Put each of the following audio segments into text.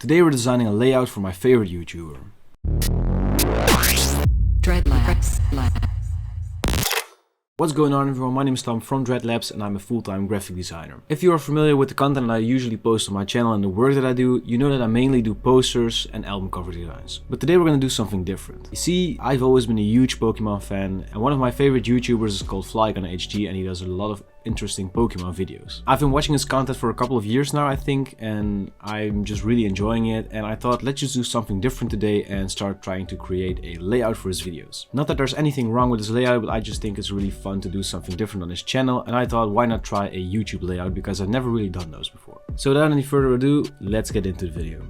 Today we're designing a layout for my favorite YouTuber. Dreadlabs. What's going on everyone, my name is Tom from Dreadlabs and I'm a full-time graphic designer. If you are familiar with the content that I usually post on my channel and the work that I do, you know that I mainly do posters and album cover designs. But today we're gonna do something different. You see, I've always been a huge Pokemon fan and one of my favorite YouTubers is called FlyGunHG and he does a lot of interesting Pokemon videos. I've been watching his content for a couple of years now I think, and I'm just really enjoying it, and I thought let's just do something different today and start trying to create a layout for his videos. Not that there's anything wrong with this layout, but I just think it's really fun to do something different on his channel, and I thought why not try a YouTube layout because I've never really done those before. So without any further ado, let's get into the video.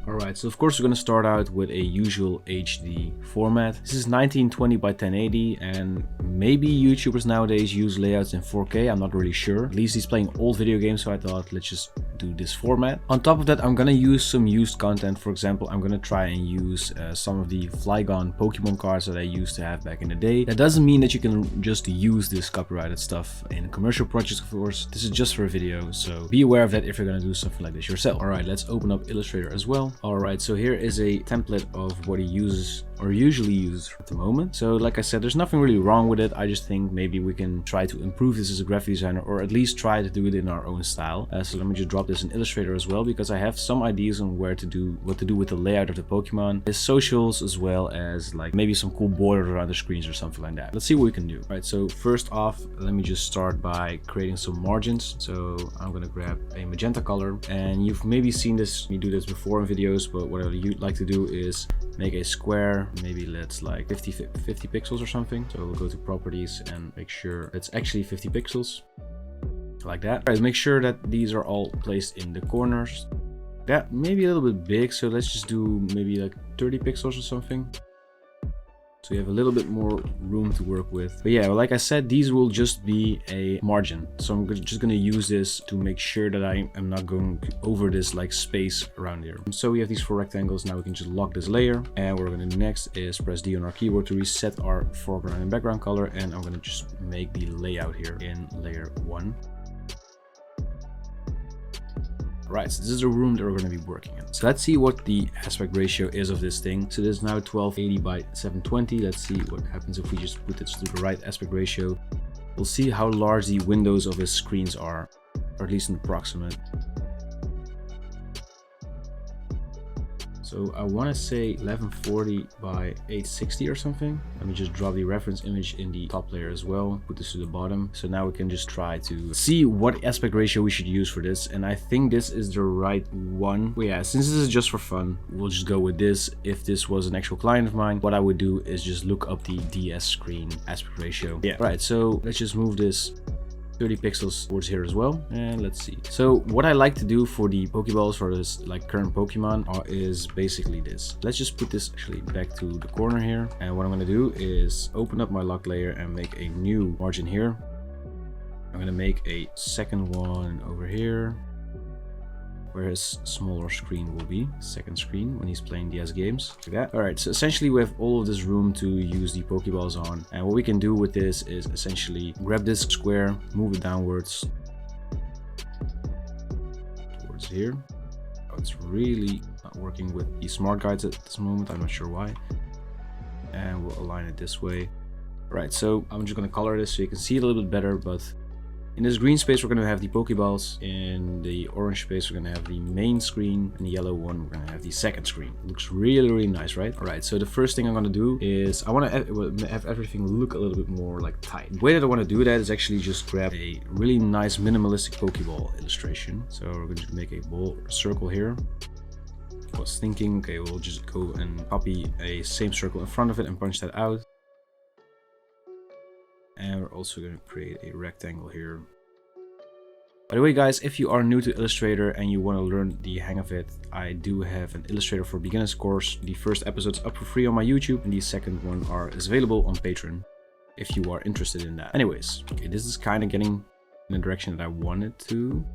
Alright, so of course we're going to start out with a usual HD format. This is 1920 by 1080 and maybe YouTubers nowadays use layouts in 4K, I'm not really sure. At least he's playing old video games, so I thought let's just do this format. On top of that, I'm going to use some used content. For example, I'm going to try and use some of the Flygon Pokemon cards that I used to have back in the day. That doesn't mean that you can just use this copyrighted stuff in commercial projects, of course. This is just for a video, so be aware of that if you're going to do something like this yourself. Alright, let's open up Illustrator as well. Alright, so here is a template of what he uses or usually uses at the moment. So like I said, there's nothing really wrong with it. I just think maybe we can try to improve this as a graphic designer, or at least try to do it in our own style. So let me just drop this in Illustrator as well, because I have some ideas on what to do with the layout of the Pokemon, his socials, as well as like maybe some cool borders around the screens or something like that. Let's see what we can do. All right, so first off, let me just start by creating some margins. So I'm gonna grab a magenta color, and you've maybe seen this, me do this before in videos, but what you'd like to do is make a square, maybe let's like 50 pixels or something. So we'll go to properties and make sure it's actually 50 pixels, like that. All right, make sure that these are all placed in the corners. That may be a little bit big, so let's just do maybe like 30 pixels or something, so you have a little bit more room to work with. But yeah, like I said, these will just be a margin, so I'm just going to use this to make sure that I am not going over this like space around here. So we have these 4 rectangles. Now we can just lock this layer, and what we're going to do next is press D on our keyboard to reset our foreground and background color, and I'm going to just make the layout here in layer 1. Right, so this is the room that we're going to be working in. So let's see what the aspect ratio is of this thing. So this is now 1280 by 720. Let's see what happens if we just put this to the right aspect ratio. We'll see how large the windows of his screens are, or at least an approximate. So I want to say 1140 by 860 or something. Let me just drop the reference image in the top layer as well. Put this to the bottom. So now we can just try to see what aspect ratio we should use for this. And I think this is the right one. But yeah, since this is just for fun, we'll just go with this. If this was an actual client of mine, what I would do is just look up the DS screen aspect ratio. Yeah, right. So let's just move this 30 pixels towards here as well, and let's see. So what I like to do for the Pokeballs for this like current Pokemon is basically this. Let's just put this actually back to the corner here, and what I'm going to do is open up my lock layer and make a new margin here. I'm going to make a second one over here where his smaller screen will be, second screen, when he's playing DS games, like that. All right, so essentially we have all of this room to use the Pokeballs on, and what we can do with this is essentially grab this square, move it downwards towards here. Oh, it's really not working with the smart guides at this moment, I'm not sure why, and we'll align it this way. All right, so I'm just going to color this so you can see it a little bit better, but in this green space, we're going to have the Pokeballs. In the orange space, we're going to have the main screen. In the yellow one, we're going to have the second screen. It looks really, really nice, right? All right, so the first thing I'm going to do is I want to have everything look a little bit more like tight. The way that I want to do that is actually just grab a really nice minimalistic Pokeball illustration. So we're going to make a circle here. I was thinking, okay, we'll just go and copy a same circle in front of it and punch that out. And we're also going to create a rectangle here. By the way guys, if you are new to Illustrator and you want to learn the hang of it, I do have an Illustrator for Beginners course. The first episode's up for free on my YouTube, and the second one is available on Patreon if you are interested in that. Anyways, okay, this is kind of getting in the direction that I wanted to.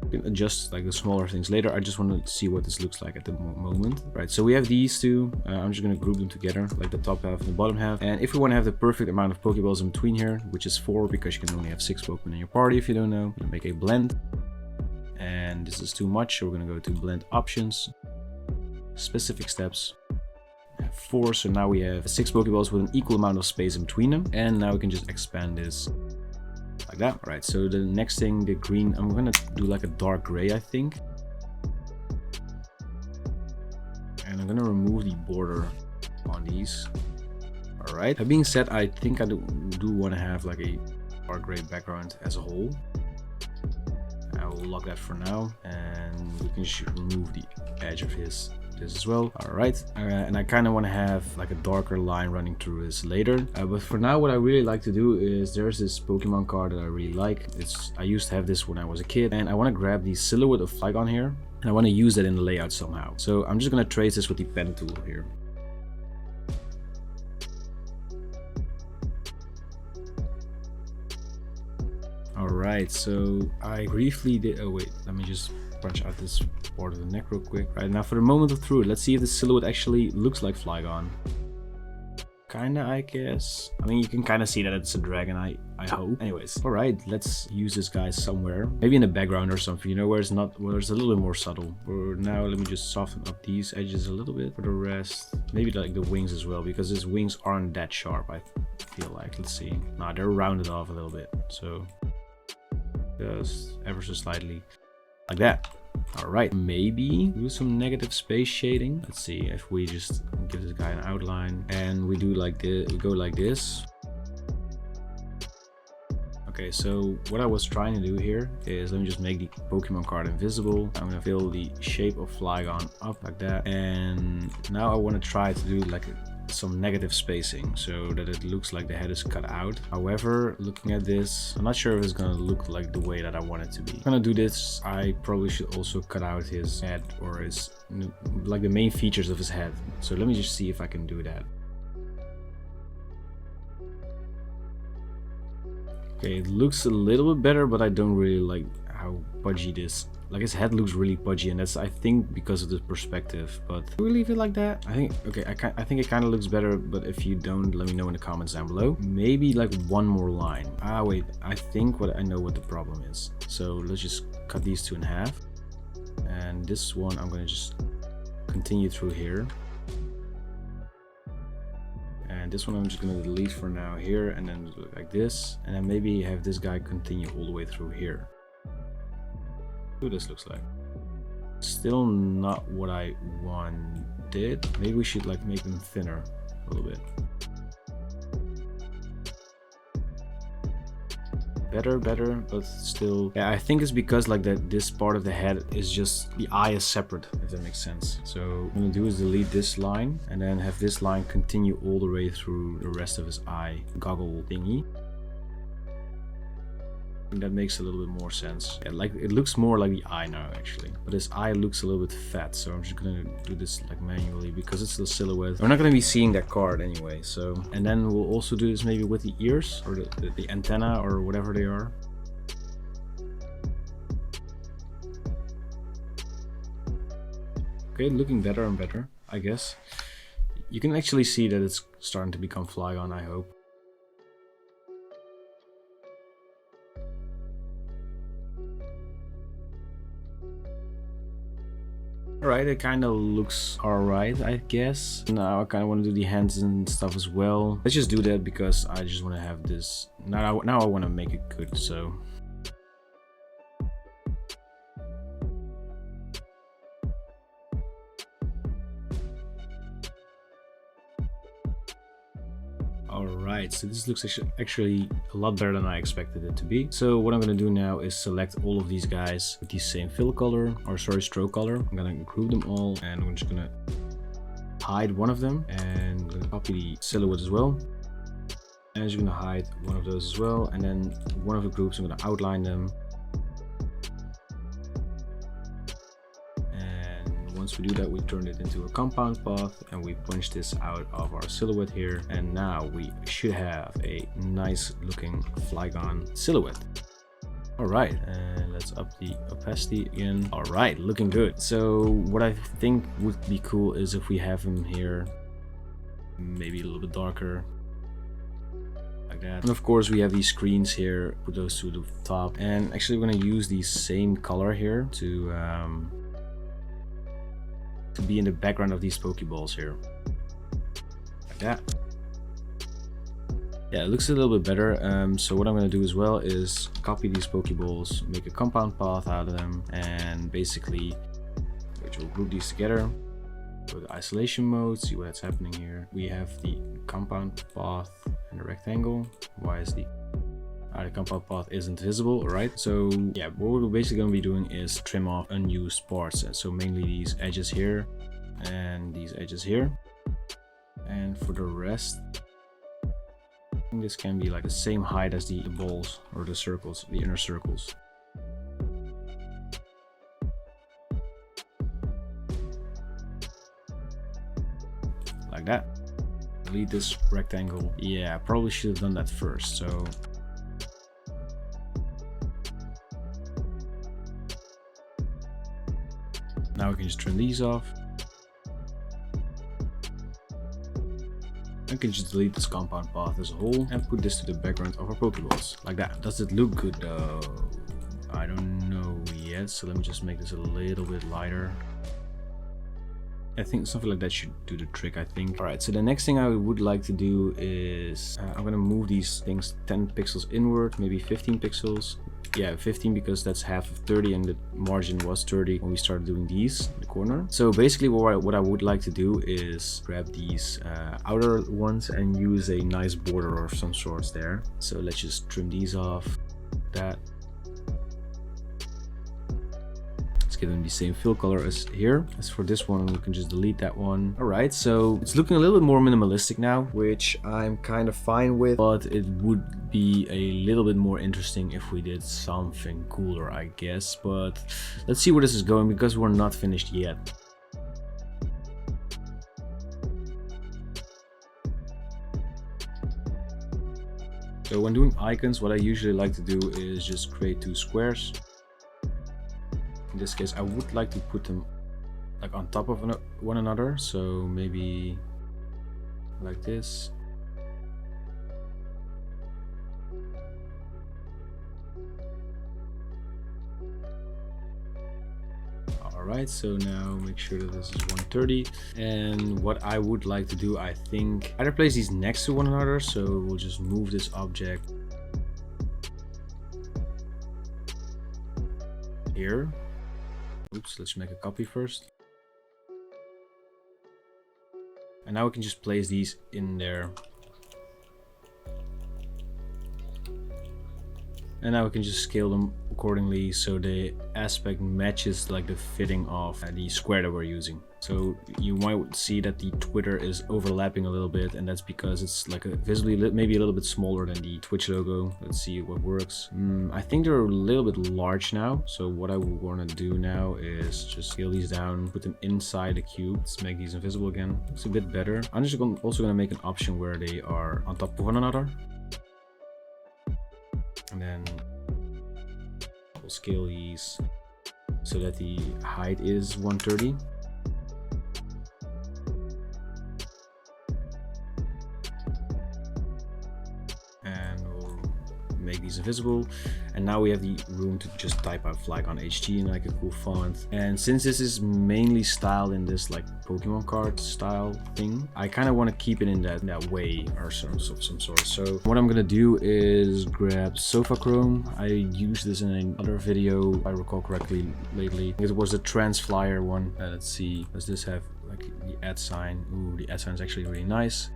You can adjust like the smaller things later. I just want to see what this looks like at the moment. Right, so we have these two. I'm just going to group them together, like the top half and the bottom half. And if we want to have the perfect amount of Pokeballs in between here, which is 4 because you can only have 6 Pokemon in your party if you don't know, make a blend. And this is too much, so we're going to go to blend options. specific steps. 4, so now we have 6 Pokeballs with an equal amount of space in between them. And now we can just expand this like that. Alright, so the next thing, the green, I'm gonna do like a dark gray, I think. And I'm gonna remove the border on these. Alright, that being said, I think I do want to have like a dark gray background as a whole. I will lock that for now, and we can just remove the edge of this as well. Alright, and I kind of want to have like a darker line running through this later, but for now what I really like to do is there's this Pokemon card that I really like. I used to have this when I was a kid, and I want to grab the silhouette of Flygon here, and I want to use that in the layout somehow. So I'm just going to trace this with the pen tool here. Alright, so I briefly did, oh wait, let me just branch out this part of the neck real quick. Right, now for the moment of truth, let's see if the silhouette actually looks like Flygon. Kinda, I guess. I mean, you can kinda see that it's a dragon, I hope. Anyways, alright, let's use this guy somewhere. Maybe in the background or something, you know, where it's a little bit more subtle. For now, let me just soften up these edges a little bit. For the rest, maybe like the wings as well, because his wings aren't that sharp, I feel like. Let's see. Nah, they're rounded off a little bit, so just ever so slightly like that. All right, maybe do some negative space shading. Let's see if we just give this guy an outline and we do like this, we go like this. Okay, so what I was trying to do here is, let me just make the Pokemon card invisible. I'm gonna fill the shape of Flygon up like that, and now I want to try to do like some negative spacing so that it looks like the head is cut out. However, looking at this, I'm not sure if it's gonna look like the way that I want it to be. I'm gonna do this. I probably should also cut out his head, or his, like the main features of his head. So let me just see if I can do that. Okay, it looks a little bit better, but I don't really like how pudgy this. Like, his head looks really pudgy, and that's, I think, because of the perspective. But do we leave it like that? I think, okay, I think it kind of looks better, but if you don't, let me know in the comments down below. Maybe like one more line. Ah, wait, I think I know what the problem is. So let's just cut these two in half. And this one, I'm gonna just continue through here. And this one I'm just gonna delete for now here, and then look like this. And then maybe have this guy continue all the way through here. What this looks like. Still not what I wanted. Maybe we should like make them thinner a little bit. Better, but still. Yeah, I think it's because like that this part of the head is just, the eye is separate, if that makes sense. So what I'm gonna do is delete this line and then have this line continue all the way through the rest of his eye goggle thingy. That makes a little bit more sense. Yeah, like it looks more like the eye now actually, but his eye looks a little bit fat, so I'm just gonna do this like manually because it's the silhouette. We're not gonna be seeing that card anyway, so. And then we'll also do this maybe with the ears, or the antenna, or whatever they are. Okay, looking better and better, I guess. You can actually see that it's starting to become Flygon, I hope. Alright, it kind of looks alright, I guess. Now I kind of want to do the hands and stuff as well. Let's just do that because I just want to have this. Now I want to make it good, so. Alright, so this looks actually a lot better than I expected it to be. So what I'm going to do now is select all of these guys with the same fill color, or sorry, stroke color. I'm going to group them all, and I'm just going to hide one of them, and I'm going to copy the silhouette as well. And I'm just going to hide one of those as well, and then one of the groups I'm going to outline them. Once we do that, we turn it into a compound path and we punch this out of our silhouette here. And now we should have a nice looking Flygon silhouette. All right, and let's up the opacity again. All right, looking good. So what I think would be cool is if we have him here, maybe a little bit darker. Like that. And of course we have these screens here, put those to the top. And actually we're gonna use the same color here to to be in the background of these Pokeballs here. Like that. Yeah, it looks a little bit better. So what I'm going to do as well is copy these Pokeballs, make a compound path out of them, and basically we'll group these together. Go to isolation mode, see what's happening here. We have the compound path and the rectangle. Why is the compound path isn't visible? Alright, so yeah, what we're basically going to be doing is trim off unused parts. And so mainly these edges here and these edges here. And for the rest, this can be like the same height as the balls or the circles, the inner circles. Like that. Delete this rectangle. Yeah, I probably should have done that first. So now we can just trim these off. I can just delete this compound path as a whole and put this to the background of our Pokeballs. Like that. Does it look good though? I don't know yet, so let me just make this a little bit lighter. I think something like that should do the trick, I think. Alright, so the next thing I would like to do is I'm gonna move these things 10 pixels inward, maybe 15 pixels. Yeah, 15 because that's half of 30 and the margin was 30 when we started doing these in the corner. So basically what I would like to do is grab these outer ones and use a nice border of some sorts there. So let's just trim these off. That. Give them the same fill color as here. As for this one, we can just delete that one. Alright, so it's looking a little bit more minimalistic now, which I'm kind of fine with, but it would be a little bit more interesting if we did something cooler, I guess. But let's see where this is going because we're not finished yet. So when doing icons, what I usually like to do is just create two squares. In this case, I would like to put them like on top of one another, so maybe like this. Alright, so now make sure that this is 130. And what I would like to do, I think, either place these next to one another, so we'll just move this object here. Oops, let's make a copy first. And now we can just place these in there. And now we can just scale them accordingly so the aspect matches like the fitting of the square that we're using. So you might see that the Twitter is overlapping a little bit, and that's because it's like visibly maybe a little bit smaller than the Twitch logo. Let's see what works. I think they're a little bit large now. So what I want to do now is just scale these down, put them inside the cube. Let's make these invisible again. Looks a bit better. I'm just also going to make an option where they are on top of one another. And then we'll scale these so that the height is 130. And we'll make these invisible. And now we have the room to just type out Flygon HT in like a cool font. And since this is mainly styled in this like Pokemon card style thing, I kind of want to keep it in that way or some sort. So what I'm gonna do is grab Sofa Chrome. I used this in another video, if I recall correctly, lately. It was the Trans Flyer one. Let's see, does this have like the @ sign? Ooh, the @ sign is actually really nice.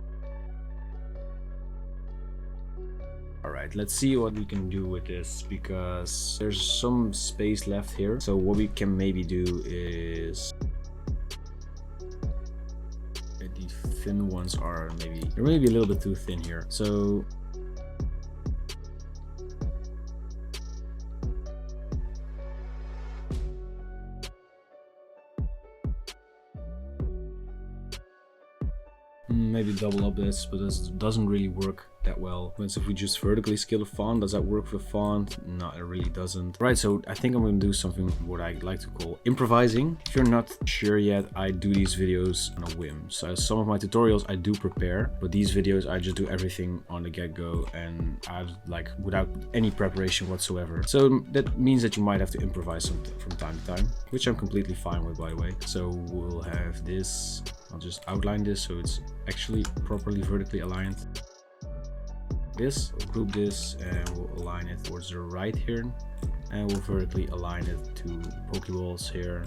Alright, let's see what we can do with this because there's some space left here. So what we can maybe do is the thin ones are they're maybe a little bit too thin here. So Maybe double up this, but this doesn't really work that well. Whereas if we just vertically scale the font, does that work for the font? No, it really doesn't. Right, so I think I'm going to do something what I like to call improvising. If you're not sure yet, I do these videos on a whim. So some of my tutorials I do prepare, but these videos I just do everything on the get-go and like without any preparation whatsoever. So that means that you might have to improvise something from time to time, which I'm completely fine with, by the way. So we'll have this. I'll just outline this so it's actually properly vertically aligned. This, we'll group this and we'll align it towards the right here, and we'll vertically align it to Pokeballs here,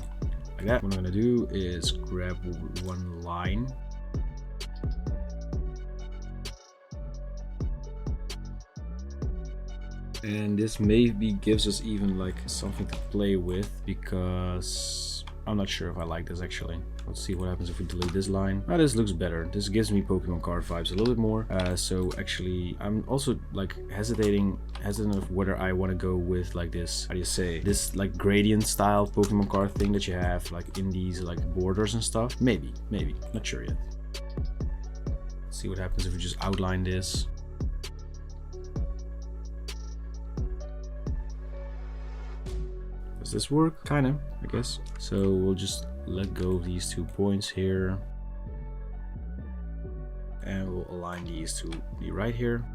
like that. What I'm gonna do is grab one line, and this maybe gives us even like something to play with, because I'm not sure if I like this actually. Let's see what happens if we delete this line. Oh, this looks better. This gives me Pokemon card vibes a little bit more. So actually, I'm also like hesitant of whether I want to go with like this, how do you say, this like gradient style Pokemon card thing that you have like in these like borders and stuff. Maybe, not sure yet. Let's see what happens if we just outline this. Does this work? Kinda, I guess. So we'll just let go of these 2 points here, and we'll align these to be right here.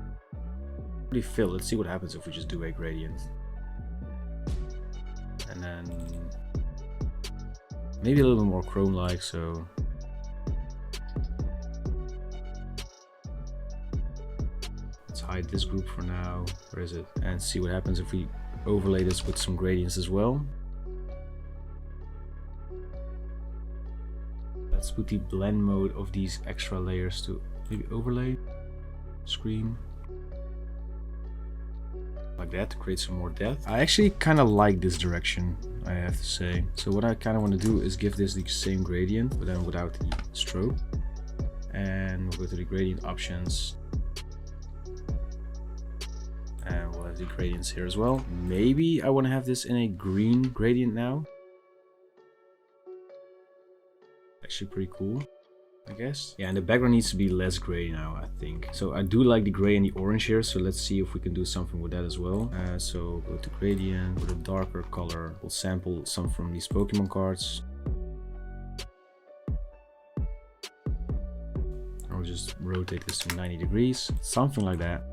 Pretty fill. Let's see what happens if we just do a gradient, and then maybe a little bit more chrome-like. So let's hide this group for now. Where is it? And see what happens if we overlay this with some gradients as well. Let's put the blend mode of these extra layers to maybe overlay, screen, like that, to create some more depth. I actually kind of like this direction, I have to say. So what I kind of want to do is give this the same gradient, but then without the stroke. And we'll go to the gradient options. And we'll have the gradients here as well. Maybe I want to have this in a green gradient now. Actually pretty cool, I guess. Yeah, and the background needs to be less gray now, I think. So I do like the gray and the orange here, so let's see if we can do something with that as well. So go to gradient with a darker color. We'll sample some from these Pokemon cards. I'll just rotate this to 90 degrees, something like that.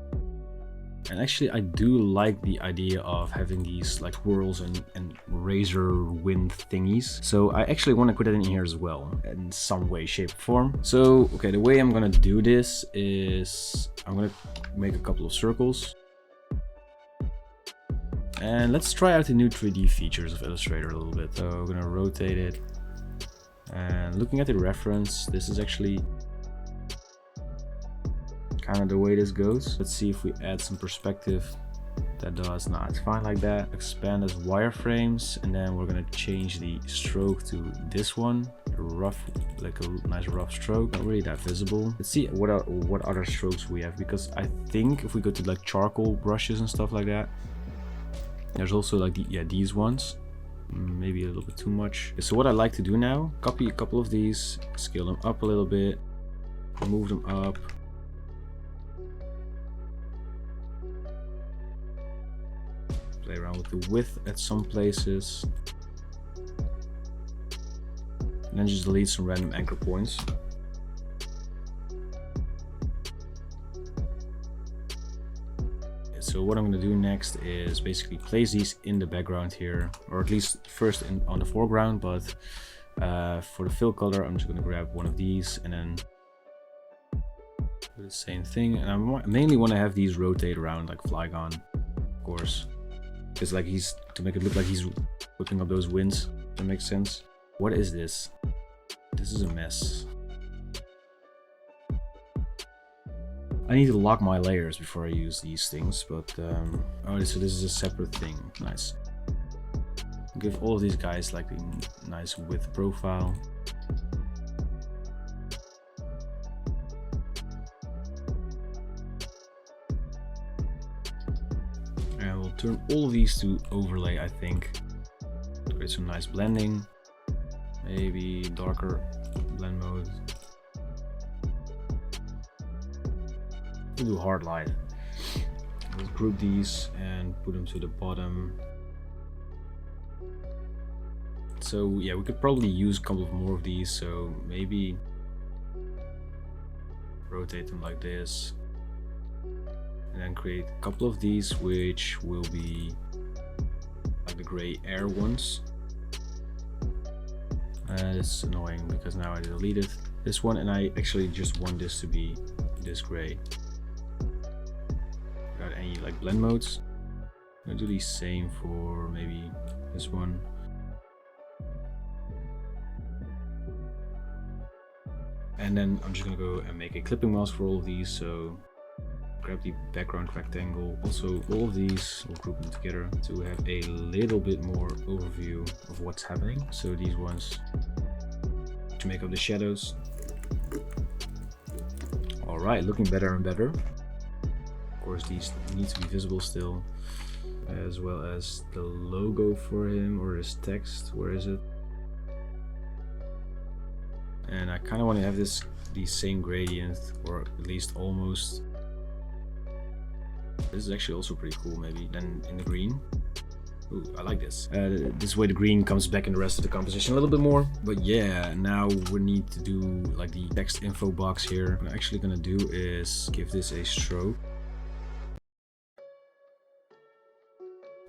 And actually I do like the idea of having these like whirls and razor wind thingies. So I actually want to put it in here as well in some way, shape, or form. So okay, the way I'm gonna do this is I'm gonna make a couple of circles. And let's try out the new 3D features of Illustrator a little bit. So I'm gonna rotate it. And looking at the reference, this is actually kind of the way this goes. Let's see if we add some perspective. That does not. It's fine like that. Expand as wireframes, and then we're gonna change the stroke to this one, rough, like a nice rough stroke. Not really that visible. Let's see what other strokes we have, because I think if we go to like charcoal brushes and stuff like that, there's also like these ones. Maybe a little bit too much. So what I like to do now, copy a couple of these, scale them up a little bit, move them up. Play around with the width at some places, and then just delete some random anchor points. So what I'm going to do next is basically place these in the background here, or at least first on the foreground, but for the fill color I'm just going to grab one of these and then do the same thing. And I mainly want to have these rotate around like Flygon, of course. It's like to make it look like he's whipping up those winds. That makes sense. What is this? This is a mess. I need to lock my layers before I use these things, but oh, so this is a separate thing. Nice. Give all of these guys like a nice width profile. And we'll turn all of these to overlay, I think. Create some nice blending. Maybe darker blend mode. We'll do hard light. Let's group these and put them to the bottom. So yeah, we could probably use a couple of more of these, so maybe rotate them like this. And then create a couple of these, which will be like the gray air ones. It's annoying because now I deleted this one, and I actually just want this to be this gray. Got any like blend modes? I'm gonna do the same for maybe this one. And then I'm just gonna go and make a clipping mask for all of these. So grab the background rectangle. Also, all of these, we'll group them together to have a little bit more overview of what's happening. So these ones to make up the shadows. All right, looking better and better. Of course, these need to be visible still, as well as the logo for him or his text. Where is it? And I kind of want to have the same gradient, or at least almost. This is actually also pretty cool, maybe, than in the green. Ooh, I like this. This way the green comes back in the rest of the composition a little bit more. But yeah, now we need to do like the text info box here. What I'm actually gonna do is give this a stroke.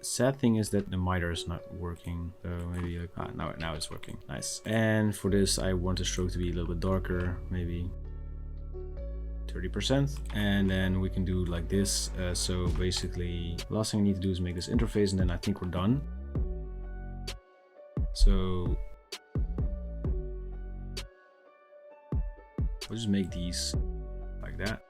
Sad thing is that the miter is not working, so maybe like now it's working. Nice. And for this I want the stroke to be a little bit darker, maybe 30%, and then we can do like this. So basically the last thing I need to do is make this interface, and then I think we're done. So we'll just make these like that.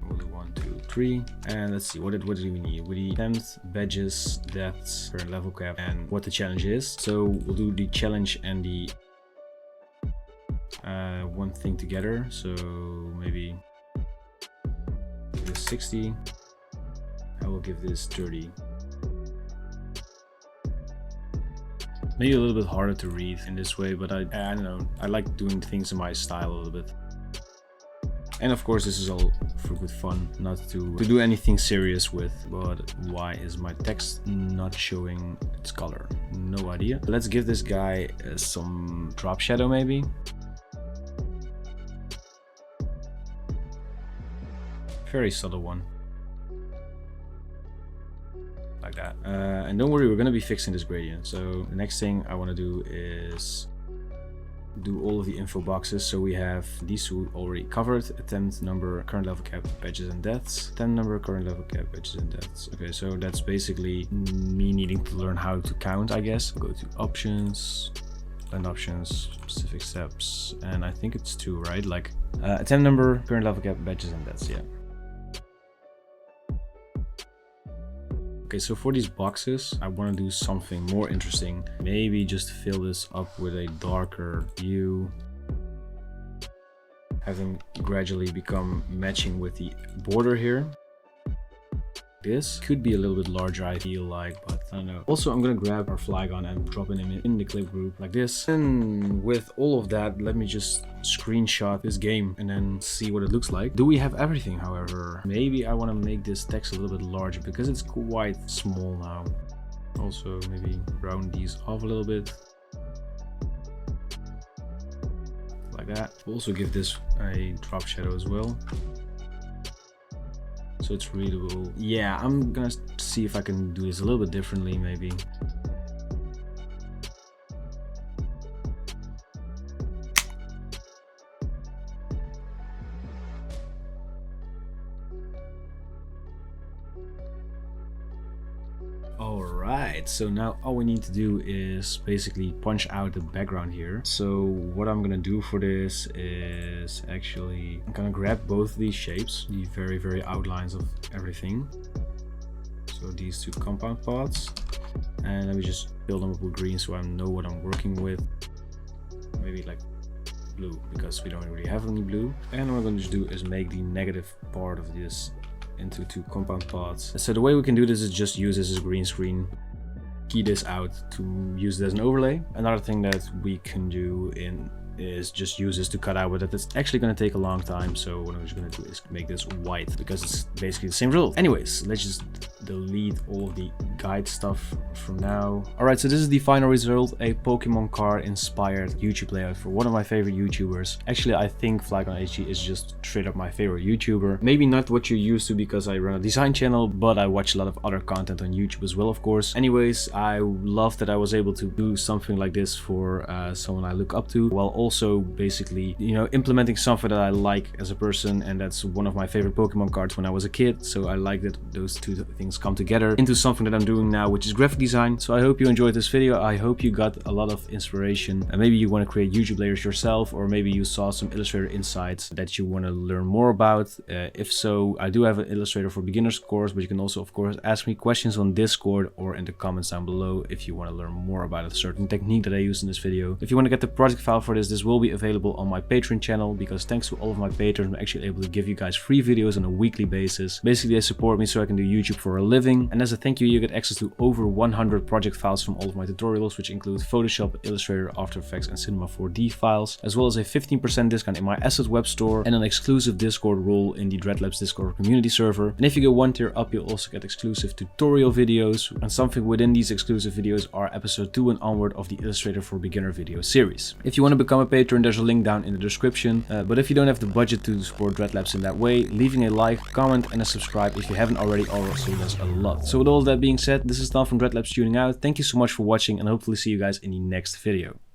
We'll do 1, 2, 3, and let's see, what do we need? We need temp, badges, depths, current level cap, and what the challenge is. So we'll do the challenge and the one thing together. So maybe give this 60. I will give this 30. Maybe a little bit harder to read in this way, but I don't know. I like doing things in my style a little bit. And of course, this is all for good fun, not to do anything serious with. But why is my text not showing its color? No idea. Let's give this guy some drop shadow maybe. Very subtle one. Like that. And don't worry, we're gonna be fixing this gradient. So the next thing I want to do is do all of the info boxes. So we have these two already covered: attempt number, current level cap, badges and deaths. Attempt number, current level cap, badges and deaths. Okay, so that's basically me needing to learn how to count, I guess. Go to options, blend options, specific steps, and I think it's 2, right? Like attempt number, current level cap, badges and deaths. Yeah. Okay, so for these boxes, I want to do something more interesting. Maybe just fill this up with a darker hue, having gradually become matching with the border here. This could be a little bit larger, I feel like, but I don't know. Also, I'm gonna grab our flagon and drop it in the clip group like this. And with all of that, let me just screenshot this game and then see what it looks like. Do we have everything, however? Maybe I want to make this text a little bit larger because it's quite small now. Also, maybe round these off a little bit. Like that. We'll also give this a drop shadow as well, so it's readable. Yeah, I'm gonna see if I can do this a little bit differently, maybe. Alright, so now all we need to do is basically punch out the background here. So what I'm gonna do for this is actually, I'm gonna grab both these shapes, the very outlines of everything. So these two compound pots, and let me just fill them up with green so I know what I'm working with. Maybe like blue, because we don't really have any blue. And what I'm gonna just do is make the negative part of this into 2 compound pots. So the way we can do this is just use this as a green screen, key this out to use it as an overlay. Another thing that we can do in is just use this to cut out, but it's actually going to take a long time. So what I'm just going to do is make this white because it's basically the same result. Anyways, let's just delete all of the guide stuff from now. Alright, so this is the final result, a Pokemon card inspired YouTube layout for one of my favorite YouTubers. Actually, I think FlyconHG is just straight up my favorite YouTuber. Maybe not what you're used to because I run a design channel, but I watch a lot of other content on YouTube as well, of course. Anyways, I love that I was able to do something like this for someone I look up to, while also basically, you know, implementing something that I like as a person, and that's one of my favorite Pokemon cards when I was a kid. So I like that those two things come together into something that I'm doing now, which is graphic design. So I hope you enjoyed this video. I hope you got a lot of inspiration, and maybe you want to create YouTube layers yourself, or maybe you saw some Illustrator insights that you want to learn more about. If so, I do have an Illustrator for beginners course, but you can also of course ask me questions on Discord or in the comments down below if you want to learn more about a certain technique that I used in this video. If you want to get the project file for this will be available on my Patreon channel, because thanks to all of my patrons, I'm actually able to give you guys free videos on a weekly basis. Basically, they support me so I can do YouTube for a living, and as a thank you, you get access to over 100 project files from all of my tutorials, which include Photoshop, Illustrator, After Effects, and Cinema 4D files, as well as a 15% discount in my asset web store and an exclusive Discord role in the Dreadlabs Discord community server. And if you go one tier up, you'll also get exclusive tutorial videos, and something within these exclusive videos are episode 2 and onward of the Illustrator for Beginner video series. If you want to become a patron, there's a link down in the description, but if you don't have the budget to support Dreadlabs in that way, leaving a like, comment, and a subscribe if you haven't already also does a lot. So with all that being said, this is Tom from Dreadlabs tuning out. Thank you so much for watching, and hopefully see you guys in the next video.